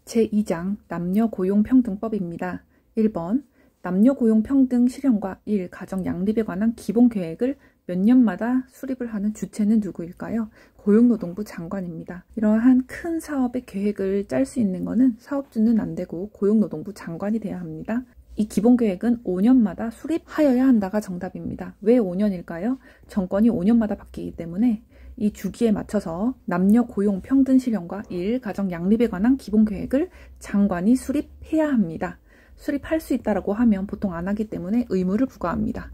제2장 남녀고용평등법입니다. 1번 남녀고용평등 실현과 1. 가정 양립에 관한 기본계획을 몇 년마다 수립을 하는 주체는 누구일까요? 고용노동부 장관입니다. 이러한 큰 사업의 계획을 짤 수 있는 것은 사업주는 안 되고 고용노동부 장관이 돼야 합니다. 이 기본계획은 5년마다 수립하여야 한다가 정답입니다. 왜 5년일까요? 정권이 5년마다 바뀌기 때문에 이 주기에 맞춰서 남녀 고용 평등 실현과 1. 가정 양립에 관한 기본계획을 장관이 수립해야 합니다. 수립할 수 있다고 하면 보통 안 하기 때문에 의무를 부과합니다.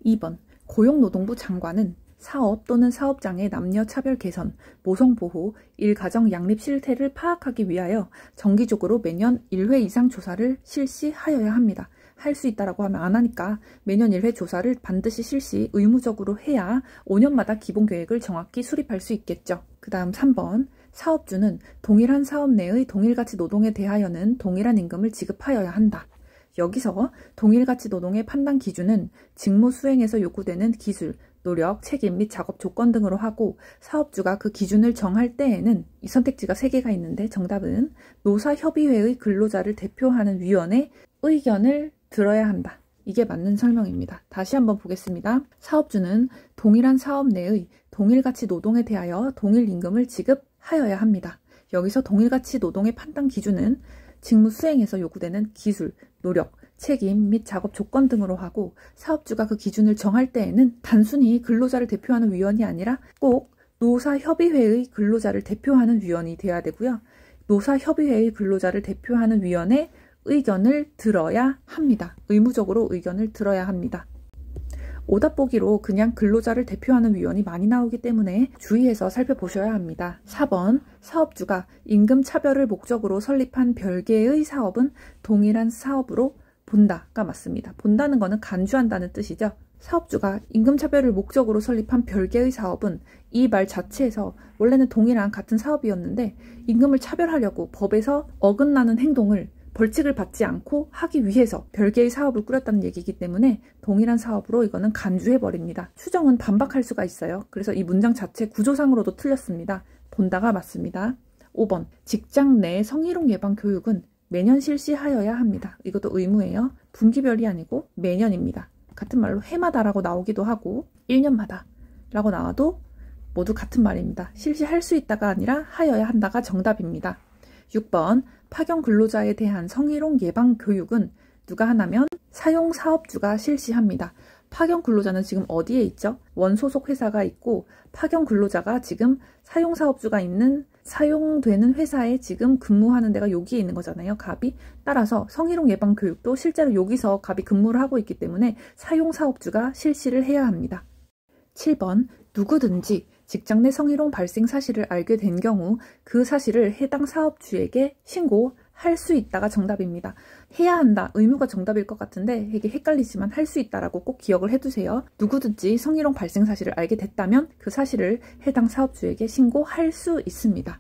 2번 고용노동부 장관은 사업 또는 사업장의 남녀 차별 개선, 모성 보호, 1. 가정 양립 실태를 파악하기 위하여 정기적으로 매년 1회 이상 조사를 실시하여야 합니다. 할 수 있다라고 하면 안 하니까 매년 1회 조사를 반드시 실시 의무적으로 해야 5년마다 기본계획을 정확히 수립할 수 있겠죠. 그 다음 3번 사업주는 동일한 사업 내의 동일가치 노동에 대하여는 동일한 임금을 지급하여야 한다. 여기서 동일가치 노동의 판단 기준은 직무 수행에서 요구되는 기술, 노력, 책임 및 작업 조건 등으로 하고 사업주가 그 기준을 정할 때에는 이 선택지가 3개가 있는데 정답은 노사협의회의 근로자를 대표하는 위원회 의견을 들어야 한다. 이게 맞는 설명입니다. 다시 한번 보겠습니다. 사업주는 동일한 사업 내의 동일가치 노동에 대하여 동일 임금을 지급하여야 합니다. 여기서 동일가치 노동의 판단 기준은 직무 수행에서 요구되는 기술, 노력, 책임 및 작업 조건 등으로 하고 사업주가 그 기준을 정할 때에는 단순히 근로자를 대표하는 위원이 아니라 꼭 노사협의회의 근로자를 대표하는 위원이 되어야 되고요. 노사협의회의 근로자를 대표하는 위원의 의견을 들어야 합니다. 의무적으로 의견을 들어야 합니다. 오답 보기로 그냥 근로자를 대표하는 위원이 많이 나오기 때문에 주의해서 살펴보셔야 합니다. 4번 사업주가 임금 차별을 목적으로 설립한 별개의 사업은 동일한 사업으로 본다가 맞습니다. 본다는 거는 간주한다는 뜻이죠. 사업주가 임금차별을 목적으로 설립한 별개의 사업은 이 말 자체에서 원래는 동일한 같은 사업이었는데 임금을 차별하려고 법에서 어긋나는 행동을 벌칙을 받지 않고 하기 위해서 별개의 사업을 꾸렸다는 얘기이기 때문에 동일한 사업으로 이거는 간주해버립니다. 추정은 반박할 수가 있어요. 그래서 이 문장 자체 구조상으로도 틀렸습니다. 본다가 맞습니다. 5번 직장 내 성희롱 예방 교육은 매년 실시하여야 합니다. 이것도 의무예요. 분기별이 아니고 매년입니다. 같은 말로 해마다라고 나오기도 하고 1년마다 라고 나와도 모두 같은 말입니다. 실시할 수 있다가 아니라 하여야 한다가 정답입니다. 6번 파견 근로자에 대한 성희롱 예방 교육은 누가 하냐면 사용사업주가 실시합니다. 파견 근로자는 지금 어디에 있죠? 원소속 회사가 있고 파견 근로자가 지금 사용사업주가 있는 사용되는 회사에 지금 근무하는 데가 여기에 있는 거잖아요. 갑이. 따라서 성희롱 예방 교육도 실제로 여기서 갑이 근무를 하고 있기 때문에 사용사업주가 실시를 해야 합니다. 7번 누구든지 직장 내 성희롱 발생 사실을 알게 된 경우 그 사실을 해당 사업주에게 신고할 수 있다가 정답입니다. 해야 한다, 의무가 정답일 것 같은데 이게 헷갈리지만 할 수 있다라고 꼭 기억을 해두세요. 누구든지 성희롱 발생 사실을 알게 됐다면 그 사실을 해당 사업주에게 신고할 수 있습니다.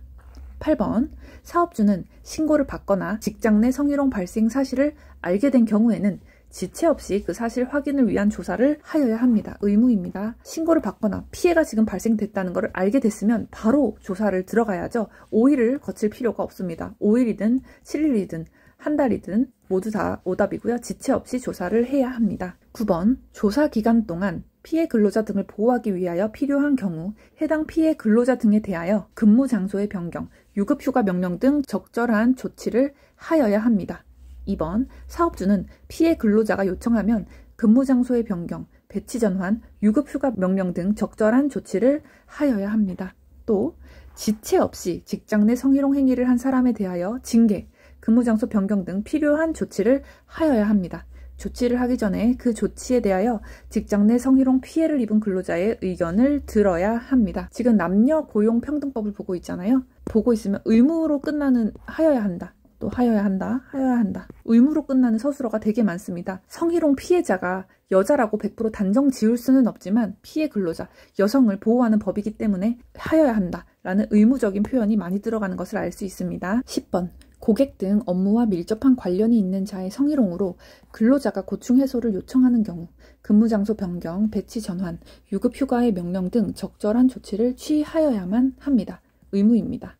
8번 사업주는 신고를 받거나 직장 내 성희롱 발생 사실을 알게 된 경우에는 지체 없이 그 사실 확인을 위한 조사를 하여야 합니다. 의무입니다. 신고를 받거나 피해가 지금 발생됐다는 것을 알게 됐으면 바로 조사를 들어가야죠. 5일을 거칠 필요가 없습니다. 5일이든 7일이든 한 달이든 모두 다 오답이고요. 지체 없이 조사를 해야 합니다. 9번 조사 기간 동안 피해 근로자 등을 보호하기 위하여 필요한 경우 해당 피해 근로자 등에 대하여 근무 장소의 변경, 유급휴가 명령 등 적절한 조치를 하여야 합니다. 2번 사업주는 피해 근로자가 요청하면 근무 장소의 변경, 배치 전환, 유급휴가 명령 등 적절한 조치를 하여야 합니다. 또 지체 없이 직장 내 성희롱 행위를 한 사람에 대하여 징계, 근무 장소 변경 등 필요한 조치를 하여야 합니다. 조치를 하기 전에 그 조치에 대하여 직장 내 성희롱 피해를 입은 근로자의 의견을 들어야 합니다. 지금 남녀 고용 평등법을 보고 있잖아요. 보고 있으면 의무로 끝나는 하여야 한다. 또 하여야 한다, 하여야 한다. 의무로 끝나는 서술어가 되게 많습니다. 성희롱 피해자가 여자라고 100% 단정 지을 수는 없지만 피해 근로자, 여성을 보호하는 법이기 때문에 하여야 한다라는 의무적인 표현이 많이 들어가는 것을 알 수 있습니다. 10번 고객 등 업무와 밀접한 관련이 있는 자의 성희롱으로 근로자가 고충 해소를 요청하는 경우 근무 장소 변경, 배치 전환, 유급 휴가의 명령 등 적절한 조치를 취하여야만 합니다. 의무입니다.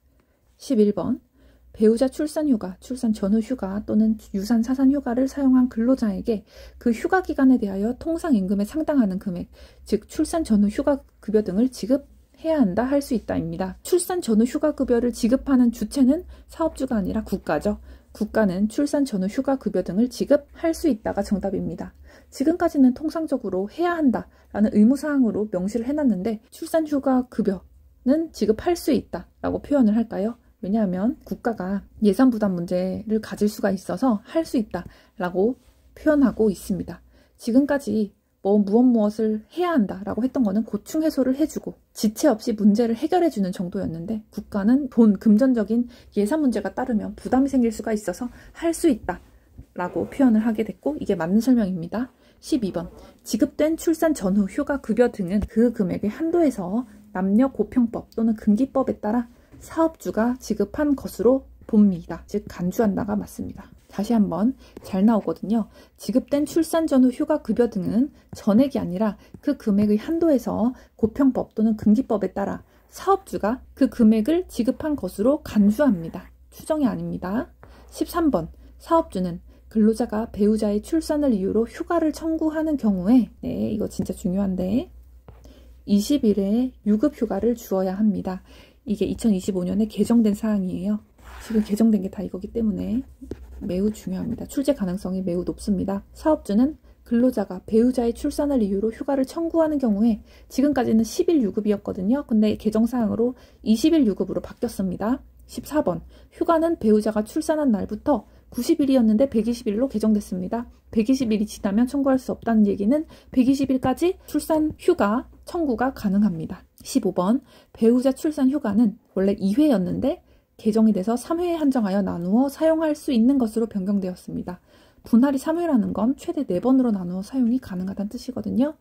11번 배우자 출산휴가, 출산 전후 휴가 또는 유산 사산 휴가를 사용한 근로자에게 그 휴가 기간에 대하여 통상임금에 상당하는 금액, 즉 출산 전후 휴가 급여 등을 지급해야 한다 할 수 있다입니다. 출산 전후 휴가 급여를 지급하는 주체는 사업주가 아니라 국가죠. 국가는 출산 전후 휴가 급여 등을 지급할 수 있다가 정답입니다. 지금까지는 통상적으로 해야 한다라는 의무사항으로 명시를 해놨는데 출산 휴가 급여는 지급할 수 있다라고 표현을 할까요? 왜냐하면 국가가 예산 부담 문제를 가질 수가 있어서 할 수 있다라고 표현하고 있습니다. 지금까지 무엇을 해야 한다라고 했던 거는 고충 해소를 해주고 지체 없이 문제를 해결해주는 정도였는데 국가는 금전적인 예산 문제가 따르면 부담이 생길 수가 있어서 할 수 있다라고 표현을 하게 됐고 이게 맞는 설명입니다. 12번 지급된 출산 전후 휴가 급여 등은 그 금액의 한도에서 남녀고평법 또는 금기법에 따라 사업주가 지급한 것으로 봅니다. 즉 간주한다가 맞습니다. 다시 한번 잘 나오거든요. 지급된 출산 전후 휴가 급여 등은 전액이 아니라 그 금액의 한도에서 고평법 또는 금기법에 따라 사업주가 그 금액을 지급한 것으로 간주합니다. 추정이 아닙니다. 13번 사업주는 근로자가 배우자의 출산을 이유로 휴가를 청구하는 경우에 이거 진짜 중요한데 20일의 유급휴가를 주어야 합니다. 이게 2025년에 개정된 사항이에요. 지금 개정된 게 다 이거기 때문에 매우 중요합니다. 출제 가능성이 매우 높습니다. 사업주는 근로자가 배우자의 출산을 이유로 휴가를 청구하는 경우에 지금까지는 10일 유급이었거든요. 근데 개정사항으로 20일 유급으로 바뀌었습니다. 14번 휴가는 배우자가 출산한 날부터 90일이었는데 120일로 개정됐습니다. 120일이 지나면 청구할 수 없다는 얘기는 120일까지 출산 휴가 청구가 가능합니다. 15번 배우자 출산 휴가는 원래 2회였는데 개정이 돼서 3회에 한정하여 나누어 사용할 수 있는 것으로 변경되었습니다. 분할이 3회라는 건 최대 4번으로 나누어 사용이 가능하다는 뜻이거든요.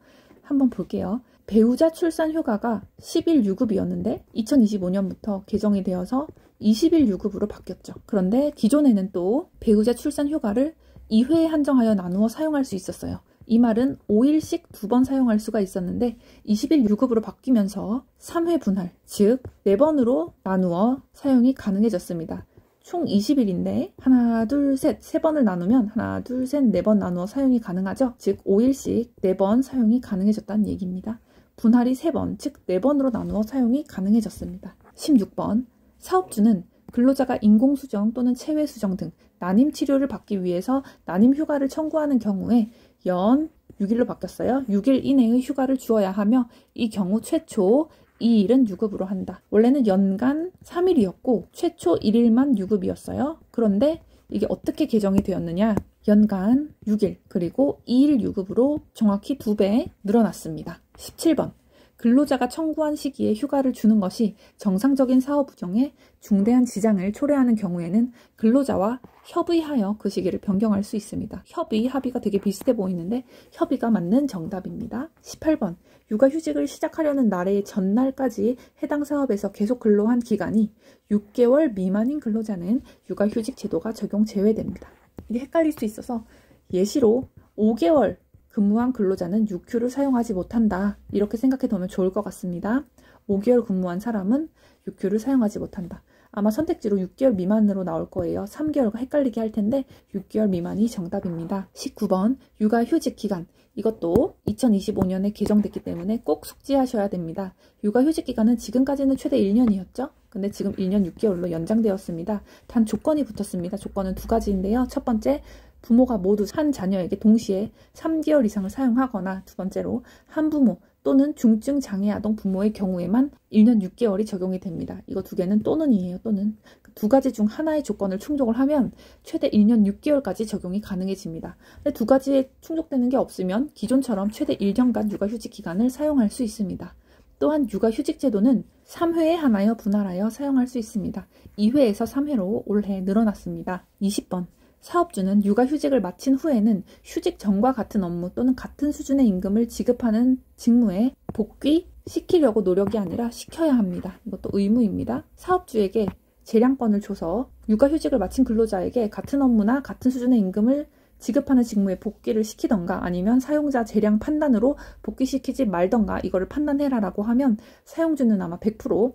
한번 볼게요. 배우자 출산 휴가가 10일 유급이었는데 2025년부터 개정이 되어서 20일 유급으로 바뀌었죠. 그런데 기존에는 또 배우자 출산 휴가를 2회에 한정하여 나누어 사용할 수 있었어요. 이 말은 5일씩 2번 사용할 수가 있었는데 20일 유급으로 바뀌면서 3회 분할, 즉 4번으로 나누어 사용이 가능해졌습니다. 총 20일인데 하나, 둘, 셋, 3번을 나누면 하나, 둘, 셋, 4번 나누어 사용이 가능하죠. 즉 5일씩 4번 사용이 가능해졌다는 얘기입니다. 분할이 3번, 즉 4번으로 나누어 사용이 가능해졌습니다. 16번 사업주는 근로자가 인공수정 또는 체외수정 등 난임 치료를 받기 위해서 난임 휴가를 청구하는 경우에 연 6일로 바뀌었어요. 6일 이내의 휴가를 주어야 하며 이 경우 최초 2일은 유급으로 한다. 원래는 연간 3일이었고 최초 1일만 유급이었어요. 그런데 이게 어떻게 개정이 되었느냐? 연간 6일 그리고 2일 유급으로 정확히 2배 늘어났습니다. 17번 근로자가 청구한 시기에 휴가를 주는 것이 정상적인 사업 운영에 중대한 지장을 초래하는 경우에는 근로자와 협의하여 그 시기를 변경할 수 있습니다. 합의가 되게 비슷해 보이는데 협의가 맞는 정답입니다. 18번 육아휴직을 시작하려는 날의 전날까지 해당 사업에서 계속 근로한 기간이 6개월 미만인 근로자는 육아휴직 제도가 적용 제외됩니다. 이게 헷갈릴 수 있어서 예시로 5개월 근무한 근로자는 6휴를 사용하지 못한다. 이렇게 생각해 두면 좋을 것 같습니다. 5개월 근무한 사람은 6휴를 사용하지 못한다. 아마 선택지로 6개월 미만으로 나올 거예요. 3개월과 헷갈리게 할 텐데 6개월 미만이 정답입니다. 19번 육아휴직 기간. 이것도 2025년에 개정됐기 때문에 꼭 숙지하셔야 됩니다. 육아휴직 기간은 지금까지는 최대 1년이었죠. 근데 지금 1년 6개월로 연장되었습니다. 단 조건이 붙었습니다. 조건은 2가지인데요. 첫 번째, 부모가 모두 한 자녀에게 동시에 3개월 이상을 사용하거나 두 번째로 한부모 또는 중증 장애 아동 부모의 경우에만 1년 6개월이 적용이 됩니다. 이거 두 개는 또는이에요. 또는 두 가지 중 하나의 조건을 충족을 하면 최대 1년 6개월까지 적용이 가능해집니다. 근데 두 가지에 충족되는 게 없으면 기존처럼 최대 1년간 육아휴직 기간을 사용할 수 있습니다. 또한 육아휴직 제도는 3회에 한하여 분할하여 사용할 수 있습니다. 2회에서 3회로 올해 늘어났습니다. 20번 사업주는 육아휴직을 마친 후에는 휴직 전과 같은 업무 또는 같은 수준의 임금을 지급하는 직무에 복귀시키려고 노력이 아니라 시켜야 합니다. 이것도 의무입니다. 사업주에게 재량권을 줘서 육아휴직을 마친 근로자에게 같은 업무나 같은 수준의 임금을 지급하는 직무에 복귀를 시키던가 아니면 사용자 재량 판단으로 복귀시키지 말던가 이거를 판단해라라고 하면 사용주는 아마 100%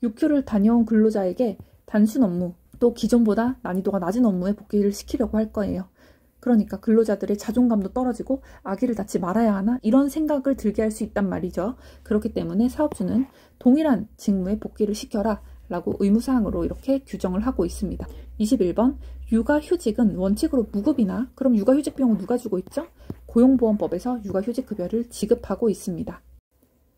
6휴를 다녀온 근로자에게 단순 업무 또 기존보다 난이도가 낮은 업무에 복귀를 시키려고 할 거예요. 그러니까 근로자들의 자존감도 떨어지고 아기를 낳지 말아야 하나 이런 생각을 들게 할 수 있단 말이죠. 그렇기 때문에 사업주는 동일한 직무에 복귀를 시켜라 라고 의무사항으로 이렇게 규정을 하고 있습니다. 21번 육아휴직은 원칙으로 무급이나 그럼 육아휴직 비용은 누가 주고 있죠? 고용보험법에서 육아휴직급여를 지급하고 있습니다.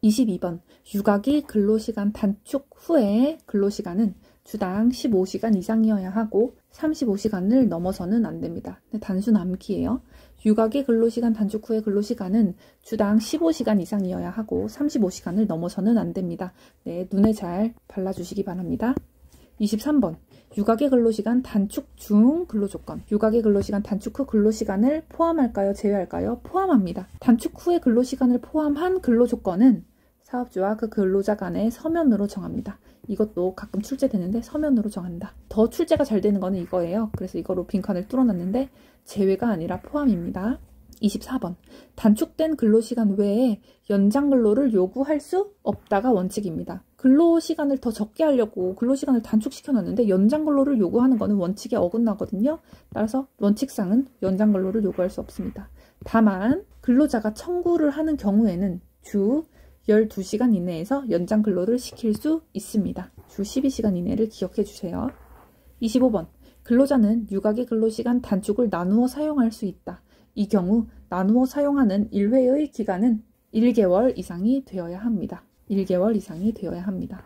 22번 육아기 근로시간 단축 후에 근로시간은 주당 15시간 이상이어야 하고 35시간을 넘어서는 안 됩니다. 단순 암기예요. 육아기 근로시간 단축 후의 근로시간은 주당 15시간 이상이어야 하고 35시간을 넘어서는 안 됩니다. 네, 눈에 잘 발라주시기 바랍니다. 23번 육아기 근로시간 단축 중 근로조건. 육아기 근로시간 단축 후 근로시간을 포함할까요? 제외할까요? 포함합니다. 단축 후의 근로시간을 포함한 근로조건은 사업주와 그 근로자 간의 서면으로 정합니다. 이것도 가끔 출제되는데 서면으로 정한다. 더 출제가 잘 되는 거는 이거예요. 그래서 이거로 빈칸을 뚫어놨는데 제외가 아니라 포함입니다. 24번 단축된 근로시간 외에 연장 근로를 요구할 수 없다가 원칙입니다. 근로시간을 더 적게 하려고 근로시간을 단축시켜놨는데 연장 근로를 요구하는 거는 원칙에 어긋나거든요. 따라서 원칙상은 연장 근로를 요구할 수 없습니다. 다만 근로자가 청구를 하는 경우에는 주 12시간 이내에서 연장 근로를 시킬 수 있습니다. 주 12시간 이내를 기억해 주세요. 25번 근로자는 육아기 근로시간 단축을 나누어 사용할 수 있다. 이 경우 나누어 사용하는 1회의 기간은 1개월 이상이 되어야 합니다. 1개월 이상이 되어야 합니다.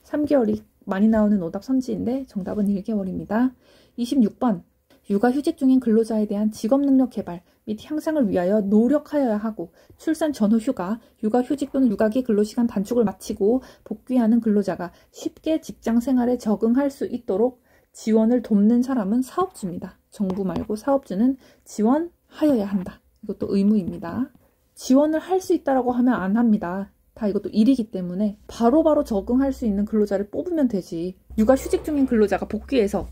3개월이 많이 나오는 오답 선지인데 정답은 1개월입니다. 26번 육아휴직 중인 근로자에 대한 직업능력 개발 및 향상을 위하여 노력하여야 하고 출산 전후 휴가, 육아휴직 또는 육아기 근로시간 단축을 마치고 복귀하는 근로자가 쉽게 직장생활에 적응할 수 있도록 지원을 돕는 사람은 사업주입니다. 정부 말고 사업주는 지원하여야 한다. 이것도 의무입니다. 지원을 할 수 있다라고 하면 안 합니다. 다 이것도 일이기 때문에 바로바로 적응할 수 있는 근로자를 뽑으면 되지. 육아휴직 중인 근로자가 복귀해서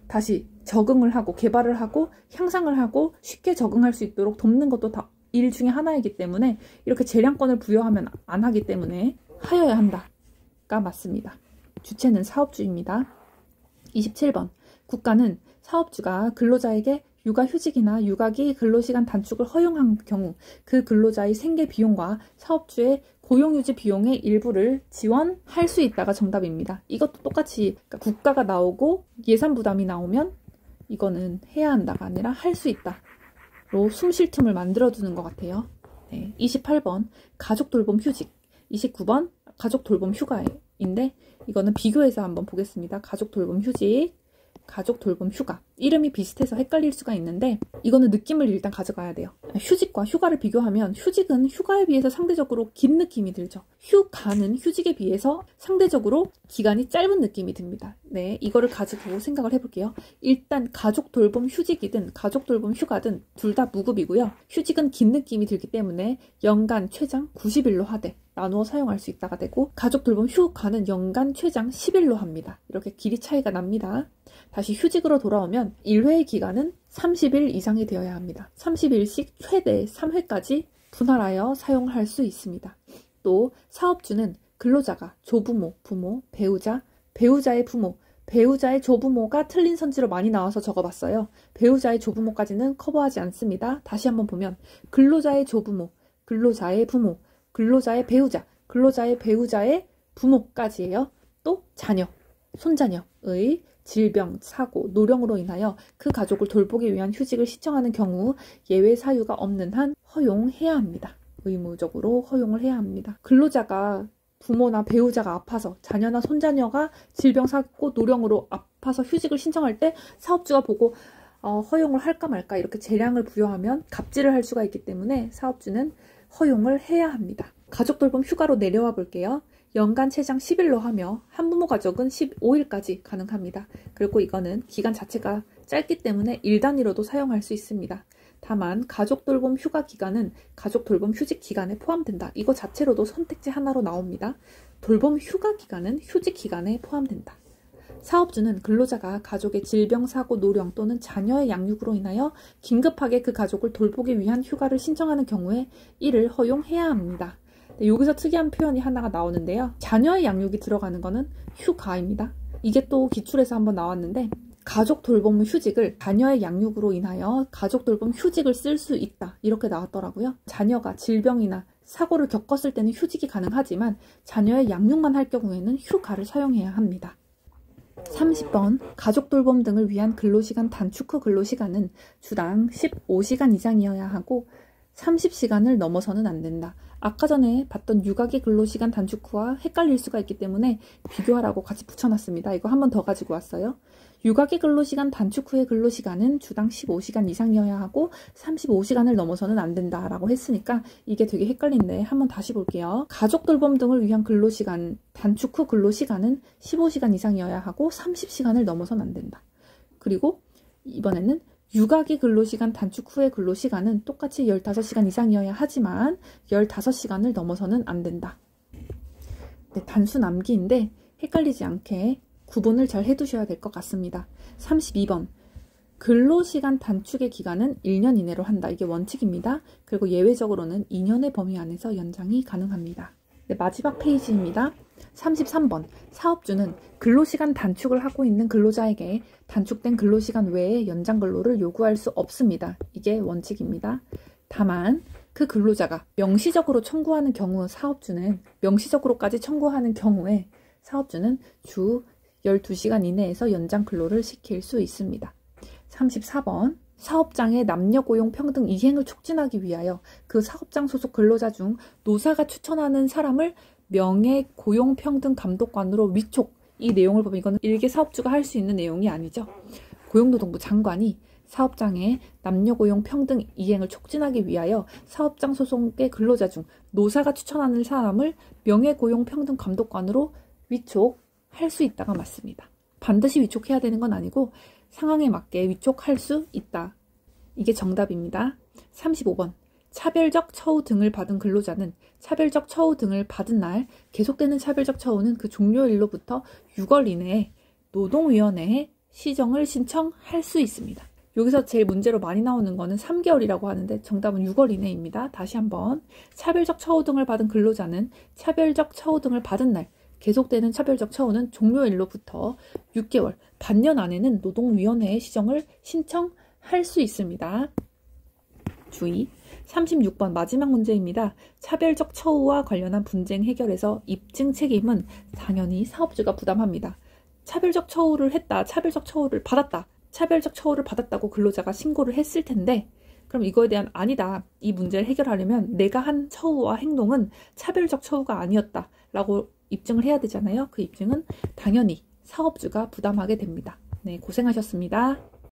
다시 적응을 하고 개발을 하고 향상을 하고 쉽게 적응할 수 있도록 돕는 것도 다 일 중에 하나이기 때문에 이렇게 재량권을 부여하면 안 하기 때문에 하여야 한다가 맞습니다. 주체는 사업주입니다. 27번 국가는 사업주가 근로자에게 육아휴직이나 육아기 근로시간 단축을 허용한 경우 그 근로자의 생계 비용과 사업주의 고용유지 비용의 일부를 지원할 수 있다가 정답입니다. 이것도 똑같이 그러니까 국가가 나오고 예산 부담이 나오면 이거는 해야 한다가 아니라 할 수 있다로 숨 쉴 틈을 만들어주는 것 같아요. 네, 28번 가족 돌봄 휴직, 29번 가족 돌봄 휴가인데 이거는 비교해서 한번 보겠습니다. 가족 돌봄 휴직, 가족 돌봄 휴가. 이름이 비슷해서 헷갈릴 수가 있는데 이거는 느낌을 일단 가져가야 돼요. 휴직과 휴가를 비교하면 휴직은 휴가에 비해서 상대적으로 긴 느낌이 들죠. 휴가는 휴직에 비해서 상대적으로 기간이 짧은 느낌이 듭니다. 네, 이거를 가지고 생각을 해볼게요. 일단 가족 돌봄 휴직이든 가족 돌봄 휴가든 둘 다 무급이고요. 휴직은 긴 느낌이 들기 때문에 연간 최장 90일로 하되 나누어 사용할 수 있다가 되고 가족 돌봄 휴가는 연간 최장 10일로 합니다. 이렇게 길이 차이가 납니다. 다시 휴직으로 돌아오면 1회의 기간은 30일 이상이 되어야 합니다. 30일씩 최대 3회까지 분할하여 사용할 수 있습니다. 또 사업주는 근로자가 조부모, 부모, 배우자, 배우자의 부모, 배우자의 조부모가 틀린 선지로 많이 나와서 적어봤어요. 배우자의 조부모까지는 커버하지 않습니다. 다시 한번 보면 근로자의 조부모, 근로자의 부모, 근로자의 배우자, 근로자의 배우자의 부모까지예요. 또 자녀, 손자녀의 질병, 사고, 노령으로 인하여 그 가족을 돌보기 위한 휴직을 신청하는 경우 예외 사유가 없는 한 허용해야 합니다. 의무적으로 허용을 해야 합니다. 근로자가 부모나 배우자가 아파서 자녀나 손자녀가 질병, 사고, 노령으로 아파서 휴직을 신청할 때 사업주가 보고 허용을 할까 말까 이렇게 재량을 부여하면 갑질을 할 수가 있기 때문에 사업주는 허용을 해야 합니다. 가족 돌봄 휴가로 내려와 볼게요. 연간 최장 10일로 하며 한부모 가족은 15일까지 가능합니다. 그리고 이거는 기간 자체가 짧기 때문에 일 단위로도 사용할 수 있습니다. 다만 가족 돌봄 휴가 기간은 가족 돌봄 휴직 기간에 포함된다. 이거 자체로도 선택지 하나로 나옵니다. 돌봄 휴가 기간은 휴직 기간에 포함된다. 사업주는 근로자가 가족의 질병, 사고, 노령 또는 자녀의 양육으로 인하여 긴급하게 그 가족을 돌보기 위한 휴가를 신청하는 경우에 이를 허용해야 합니다. 네, 여기서 특이한 표현이 하나가 나오는데요. 자녀의 양육이 들어가는 것은 휴가입니다. 이게 또 기출에서 한번 나왔는데 가족 돌봄 휴직을 자녀의 양육으로 인하여 가족 돌봄 휴직을 쓸 수 있다 이렇게 나왔더라고요. 자녀가 질병이나 사고를 겪었을 때는 휴직이 가능하지만 자녀의 양육만 할 경우에는 휴가를 사용해야 합니다. 30번 가족 돌봄 등을 위한 근로시간 단축 후 근로시간은 주당 15시간 이상이어야 하고 30시간을 넘어서는 안 된다. 아까 전에 봤던 육아기 근로시간 단축 후와 헷갈릴 수가 있기 때문에 비교하라고 같이 붙여놨습니다. 이거 한 번 더 가지고 왔어요. 육아기 근로시간 단축 후의 근로시간은 주당 15시간 이상이어야 하고 35시간을 넘어서는 안 된다라고 했으니까 이게 되게 헷갈린데 한번 다시 볼게요. 가족 돌봄 등을 위한 근로시간 단축 후 근로시간은 15시간 이상이어야 하고 30시간을 넘어서는 안 된다. 그리고 이번에는 육아기 근로시간 단축 후의 근로시간은 똑같이 15시간 이상이어야 하지만 15시간을 넘어서는 안 된다. 네, 단수 남기인데 헷갈리지 않게 구분을 잘 해두셔야 될 것 같습니다. 32번 근로시간 단축의 기간은 1년 이내로 한다. 이게 원칙입니다. 그리고 예외적으로는 2년의 범위 안에서 연장이 가능합니다. 네, 마지막 페이지입니다. 33번 사업주는 근로시간 단축을 하고 있는 근로자에게 단축된 근로시간 외에 연장 근로를 요구할 수 없습니다. 이게 원칙입니다. 다만 그 근로자가 명시적으로 청구하는 경우 사업주는 명시적으로까지 청구하는 경우에 사업주는 주 12시간 이내에서 연장 근로를 시킬 수 있습니다. 34번 사업장의 남녀 고용 평등 이행을 촉진하기 위하여 그 사업장 소속 근로자 중 노사가 추천하는 사람을 명예고용평등감독관으로 위촉. 이 내용을 보면 이거는 일개 사업주가 할 수 있는 내용이 아니죠. 고용노동부 장관이 사업장의 남녀 고용 평등 이행을 촉진하기 위하여 사업장 소속의 근로자 중 노사가 추천하는 사람을 명예고용평등감독관으로 위촉할 수 있다가 맞습니다. 반드시 위촉해야 되는 건 아니고 상황에 맞게 위촉할 수 있다. 이게 정답입니다. 35번 차별적 처우 등을 받은 근로자는 차별적 처우 등을 받은 날 계속되는 차별적 처우는 그 종료일로부터 6월 이내에 노동위원회에 시정을 신청할 수 있습니다. 여기서 제일 문제로 많이 나오는 거는 3개월이라고 하는데 정답은 6월 이내입니다. 다시 한번 차별적 처우 등을 받은 근로자는 차별적 처우 등을 받은 날 계속되는 차별적 처우는 종료일로부터 6개월, 반년 안에는 노동위원회에 시정을 신청할 수 있습니다. 주의! 36번 마지막 문제입니다. 차별적 처우와 관련한 분쟁 해결에서 입증 책임은 당연히 사업주가 부담합니다. 차별적 처우를 했다, 차별적 처우를 받았다, 차별적 처우를 받았다고 근로자가 신고를 했을 텐데 그럼 이거에 대한 아니다. 이 문제를 해결하려면 내가 한 처우와 행동은 차별적 처우가 아니었다 라고 입증을 해야 되잖아요. 그 입증은 당연히 사업주가 부담하게 됩니다. 네, 고생하셨습니다.